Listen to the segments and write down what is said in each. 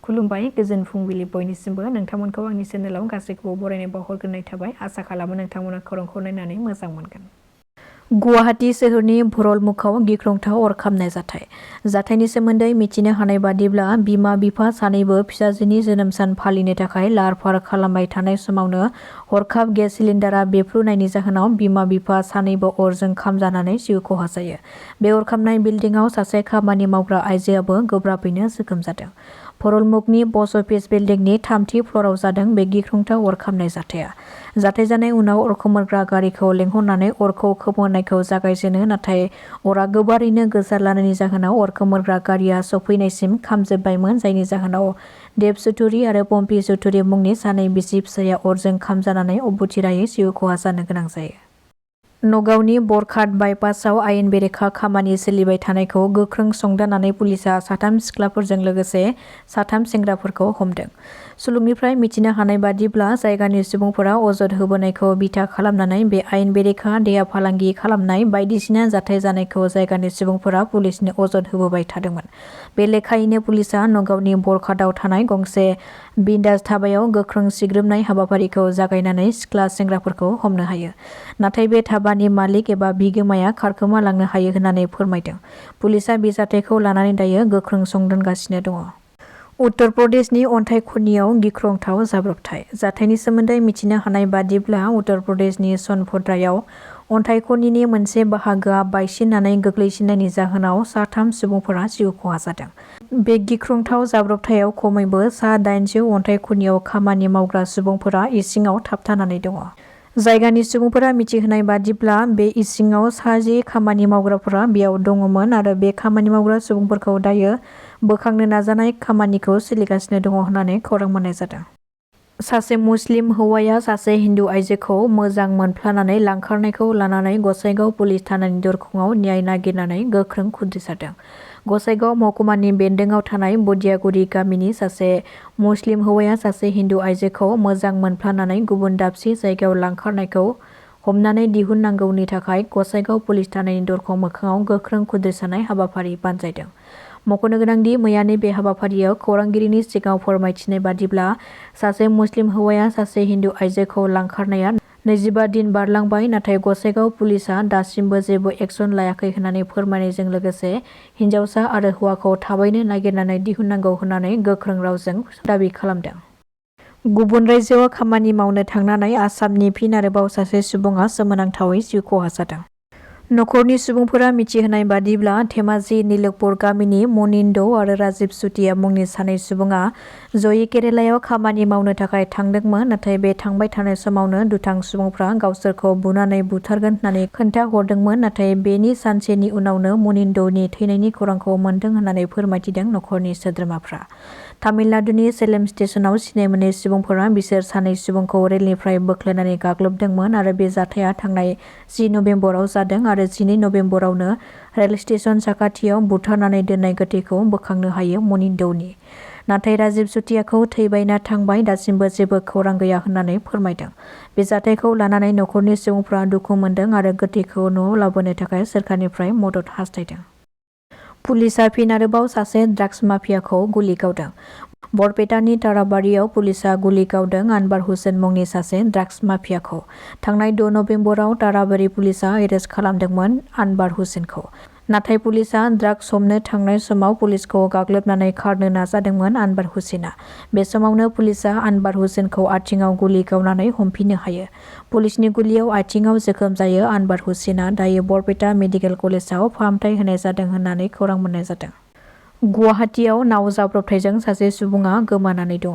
खुलुमबाय गोजोन फुंबिलि बयनिसिमबो नोंथांमोनखौ आंनि चेनेलाव गासैखौबो बरायनाय बावहरग्रोनाय थाबाय आसा खालामो नोंथांमोना खौरांखौ नायनानै मोजां मोनगोन। गुवाहाटी सोहोरनि भरलमुखआव गिख्रंथाव अर खामनाय जाथायनि सोमोन्दै मिथिनो हानाय बादिब्ला बिमा बिफा सानैबो फिसाजोनि जोनोम सान फालिनो थाखाय लाहार फाहार खालामबाय थानाय समावनो हरखाब गेस सिलिन्डारा बेफ्रुनायनि जाहोनाव बिमा बिफा सानैबो अरजों खामजानानै जिउ खहा जायो। बे अर खामनाय बिल्डिंआव सासे खामानि मावग्रा आइजोआबो गोब्राबैनो जोखोम जादों। भरलमुखनि पस्ट अफिस बिल्डिंनि 3थि फ्ल'राव जादों बे गिख्रंथाव अर खामनाय जाथाया। जाथाय जानाय उनाव अर खोमोरग्रा गारिखौ लेंहरनानै अरखौ खोमोरनायखौ जागायजेनो नाथाय अरा गोबारैनो गोसारलांनायनि जाहोनाव अर खोमोरग्रा गारिया सफैनायसिम खामजोबबायमोन जायनि जाहोनाव देब चौधुरी आरो पम्पी चौधुरी मुंनि सानै बिसि फिसाया अरजों खामजानानै अबथिरायै जिउ खहा जानो गोनां जायो। नगावनि बरघाट बाइपासआव आयेन बेरेखा खामानि सोलिबाय थानायखौ गोख्रों संदाननानै पुलिसआ 3 सिख्लाफोरजों लोगोसे 3 सेंग्राफोरखौ हमदों। सुलुंनिफ्राय मिथिनो हानाय बादिब्ला जायगानि सुबुंफोरा अजद होबोनायखौ बिथा खालामनानै बे आयेन बेरेखा देहा फालांगि खालामनाय बायदिसिना जाथाय जानायखौ जायगानि सुबुंफोरा पुलिसनो अजद होबोबाय थादोंमोन। बे लेखायैनो पुलिसआ नगावनि बरघाटआव थानाय गंसे बिन्दास धाबायाव गोख्रों सिग्रोमनाय हाबाफारिखौ जागायनानै सिख्ला सेंग्राफोरखौ हमनो हायो। नाथाय बे धाबानि मालिक एबा बिगोमाया खारखोमा लांनो हायो होननानै फोरमायदों। पुलिसआ बे जाथायखौ लानानै दायो गोख्रों संदानगासिनो दङ। उत्तर प्रदेशनि अन्थाइ खनियाव गिख्रंथाव जाब्रबथाय। जाथायनि सोमोन्दै मिथिनो हानाय बादिब्ला उत्तर प्रदेशनि सोनभद्रायाव अन्थाइ खनिनि मोनसे बाहागोआ बायसिननानै गोग्लैसिननायनि जाहोनाव 3 सुबुंफोरा जिउ खहा जादों। बे गिख्रंथाव जाब्रबथायाव खमैबो 800 अन्थाइ खनियाव खामानि मावग्रा सुबुंफोरा इसिङाव थाबथानानै दङ। जायगानि सुबुंफोरा मिथिहोनाय बादिब्ला बे इसिङाव 10 खामानि मावग्राफोरा बेयाव दङमोन आरो बे खामानि मावग्रा सुबुंफोरखौ दायो बोखांनो नाजानाय खामानिखौ सोलिगासिनो दङ होननानै खौरां मोननाय जादों। सासे मुस्लिम हौवाया सासे हिन्दु आइजोखौ मोजां मोनफ्लानानै लांखारनायखौ लानानै गसाइगाव पुलिस थानानि दरखंआव न्याय नागिरनानै गोख्रों खुद्रिसारदों। गसाइगाव महकुमानि बेन्दोंआव थानाय बदियागुरि गामिनि सासे मुस्लिम हौवाया सासे हिन्दु आइजोखौ मोजां मोनफ्लानानै गुबुन दाबसे जायगायाव लांखारनायखौ हमनानै दिहुननांगौनि थाखाय गसाइगाव पुलिस थानानि दरखं मोखाङाव गोख्रों खुद्रिसारनाय हाबाफारि बानजायदों। मख'नो गोनांदि मैयानि बे हाबाफारियाव खौरांगिरिनि सिगाङाव फोरमायथिनाय बादिब्ला सासे मुस्लिम हौवाया सासे हिन्दु आइजोखौ लांखारनाया 25 दिन बारलांबाय नाथाय गसाइगाव पुलिसआ दासिमबो जेबो एक्सन लायाखै होननानै फोरमायनायजों लोगोसे हिन्जावसा आरो हौवाखौ थाबैनो नागिरनानै दिहुननांगौ होननानै गोख्रों रावजों दाबि खालामदों। गुबुन रायजोआव खामानि मावनो थांनानै आसामनि फिन आरोबाव सासे सुबुङा सोमोनांथावै जिउ खहा जादों। नखरनि सुबुंफोरा मिथिहोनाय बादिब्ला धेमाजिनि लोखपुर गामिनि मनिन्द आरो राजिब सुतिया मुंनि सानै सुबुङा जयै केरेलायाव खामानि मावनो थाखाय थांदोंमोन नाथाय बे थांबाय थानाय समावनो दुथां सुबुंफ्रा गावसोरखौ बुनानै बुथारगोन होननानै खोन्था हरदोंमोन नाथाय बेनि सानसेनि उनावनो मनिन्दनि थैनायनि खौरांखौ मोन्दों होननानै फोरमायथिदों नखरनि सोद्रोमाफ्रा। तामिलनाडुनि सेलेम स्टेशनाव सिनाय मोनै सुबुंफोरा बिसोर सानै सुबुंखौ रेलनिफ्राय बोख्लायनानै गाग्लोबदोंमोन आरो बे जाथाया थांनाय 10 नभेम्बराव जादों आरो 12 नभेम्बरावनो रेल स्टेशन साखाथियाव बुथारनानै दोननाय गोथैखौ बोखांनो हायो मनिन्दनि। नाथाय राजिब सुतियाखौ थैबाय ना थांबाय दासिमबो जेबो खौरां गैया होननानै फोरमायदों। बे जाथायखौ लानानै नखरनि सुबुंफ्रा दुखु मोन्दों आरो गोथैखौ न'आव लाबोनो थाखाय सोरखारनिफ्राय मदद हास्थायदों। पुलिसआ फिन आरोबाव सासे ड्राग्स माफियाखौ गुलि गावदों। बरपेटानि ताराबारियाव पुलिसआ गुलि गावदों आनबार हुसेन मुंनि सासे ड्राग्स माफियाखौ। थांनाय 6 नभेम्बराव ताराबारि पुलिसआ एरेस्ट खालामदोंमोन आनबार हुसेनखौ। नाथाय पुलिसआ ड्राग्स हमनो थांनाय समाव पुलिसखौ गाग्लोबनानै खारनो नाजादोंमोन आनबार हुसेना। बे समावनो पुलिसआ आनबार हुसेनखौ आथिङाव गुलि गावनानै हमफिननो हायो। पुलिसनि गुलियाव आथिङाव जोखोम जायो आनबार हुसेना दायो बरपेटा मेडिकेल कलेजाव फाहामथाय होनाय जादों होननानै खौरां मोननाय जादों। गुवाहाटीयाव नाव जाब्रबथायजों सासे सुबुङा गोमानानै दङ।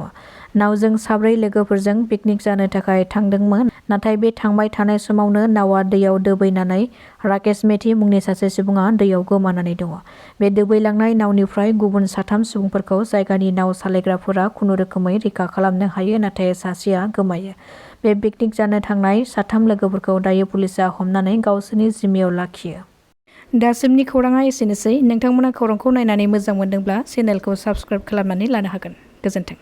नावजों 4 लोगोफोरजों पिकनिक जानो थाखाय थांदोंमोन नाथाय बे थांबाय थानाय समावनो नावा दैयाव दोबैनानै राकेश मेथि मुंनि सासे सुबुङा दैयाव गोमानानै दङ। बे दोबैलांनाय नावनिफ्राय गुबुन 3 सुबुंफोरखौ जायगानि नाव सालायग्राफोरा खुनुरोखोमै रैखा खालामनो हायो नाथाय सासेया गोमायो। बे पिकनिक जानो थांनाय 3 लोगोफोरखौ दायो पुलिसआ हमनानै गावसोरनि जिम्मायाव लाखियो। दासिमनि खौराङा एसेनोसै। नोंथांमोना खौरांखौ नायनानै मोजां मोनदोंब्ला चेनेलखौ साबस्क्राइब खालामनानै लानो हागोन। गोजोन्थों।